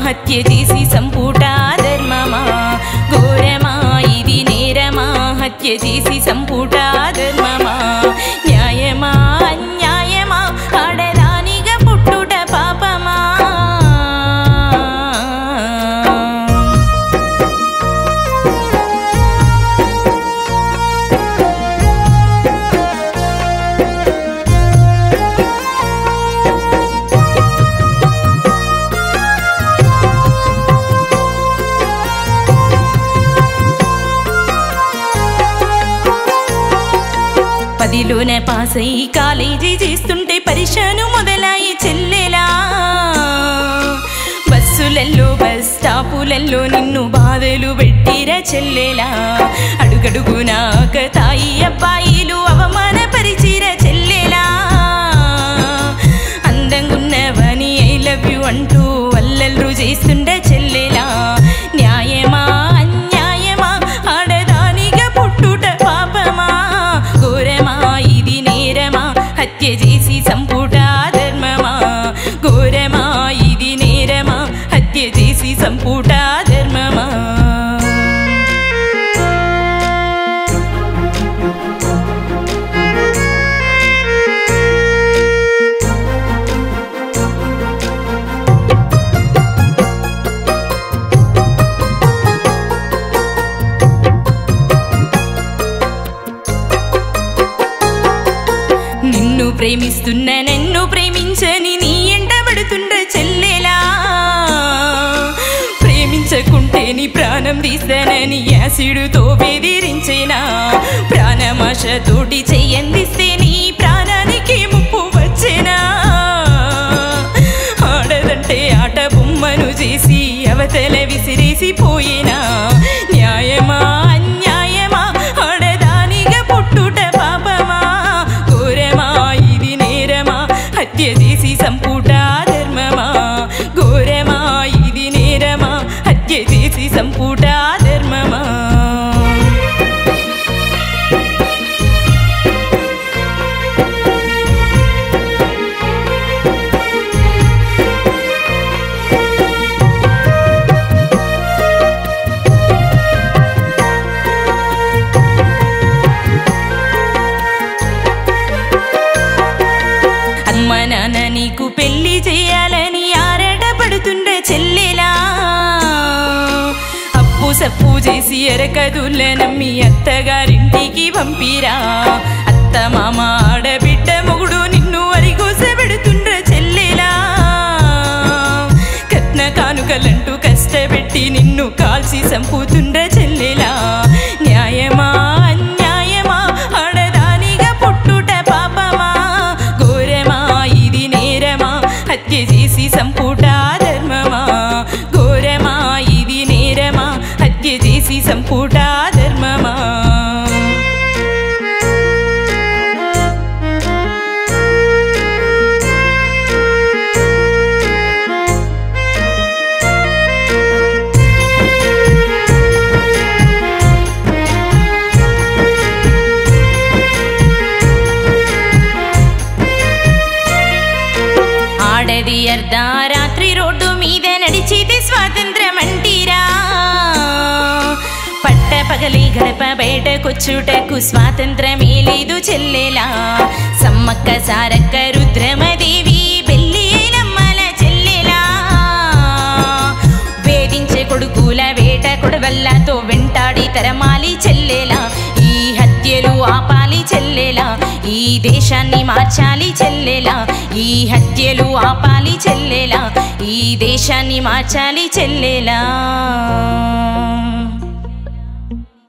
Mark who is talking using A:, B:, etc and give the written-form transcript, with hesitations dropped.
A: హత్య చేసి సంపుట ధర్మమా ఘోరమా ఇది నేరమా హత్య చేసి సంపుట ధర్మమా న్యాయమా అన్యాయమా ఆడదానిగా పుట్టుట పాపమా పదిలోనే పాసై కాలేజీ చేస్తుంటే పరీక్షను మొదలయ్యి చెల్లెలా బస్సులల్లో బస్ స్టాపులల్లో నిన్ను బాధలు పెట్టిరా చెల్లెలా అడుగడుగునా తాయి అబ్బాయిలు అవమానపరిచిరా చెల్లెలా అందంగున్నవని ఐ లవ్ యు అంటూ అల్లల్లు చేస్తుండ చెల్లెలా న్యాయమా అన్యాయమా ఆడదానిగా పుట్టుట పాపమా ఘోరమా ఇది నేరమా హత్య చేసి సంపుట ధర్మమా ఘోరమా ఇది నేరమా హత్య చేసి సంపుట ధర్మమా నిన్ను ప్రేమిస్తున్న నన్ను ప్రేమించని నీ ఎంటబడుతుండ చెల్లెలా ప్రేమించకుంటే నీ ప్రాణం తీస్తానని యాసిడుతో బెదిరించేనా ప్రాణమాశతోటి చెయ్యందిస్తే నీ ప్రాణానికి ముప్పు వచ్చేనా ఆడదంటే ఆట బొమ్మను చేసి అవతల విసిరేసి పోయేనా న్యాయమా అన్యాయమా ఆడదానిగా పుట్టుట పాపమా ఘోరమా ఇది నేరమా హత్య చేసి సంపుట ధర్మమా ఘోరమా ఇది నేరమా హత్య చేసి సంపుట ధర్మమా అమ్మ నాన్న నీకు పెళ్లి చేయాలని ఆరాటపడుతుండ చెల్లెలా అప్పు సప్పు చేసి ఎరకదుల నమ్మి అత్తగారింటికి పంపిరా అత్త మామ ఆడబిడ్డ మొగుడు నిన్ను అరిగోసబెడుతుండ్ర చెల్లెలా కట్న కానుకలంటూ కష్టపెట్టి నిన్ను కాల్చి సంపుతుండ్ర చెల్లెలా న్యాయమా అన్యాయమా ఆడదానిగా పుట్టుట పాపమా ఘోరమా ఇది నేరమా హత్య చేసి సంపుట ధర్మమా ఘోరమా ఇది నేరమా హత్య చేసి సంపుట ధర్మమా ఆడది అర్ధరాత్రి రోడ్డు మీద నడిచేది స్వాతంత్రం అంటీరా పట్ట పగలి గడప బయటకొచ్చుటకు స్వాతంత్రమే లేదు చెల్లెలా సమ్మక్క సారక్క రుద్రమదేవి పెళ్లి అయినమ్మల చెల్లెలా వేధించే కొడుకుల వేట కొడవల్లతో వెంటాడి తరమాలి చెల్లెలా ఈ హత్యలు ఆపాలి చెల్లెలా ఈ దేశాన్ని మార్చాలి చెల్లెలా ఈ హత్యలు ఆపాలి చెల్లెలా ఈ దేశాన్ని మార్చాలి చెల్లెలా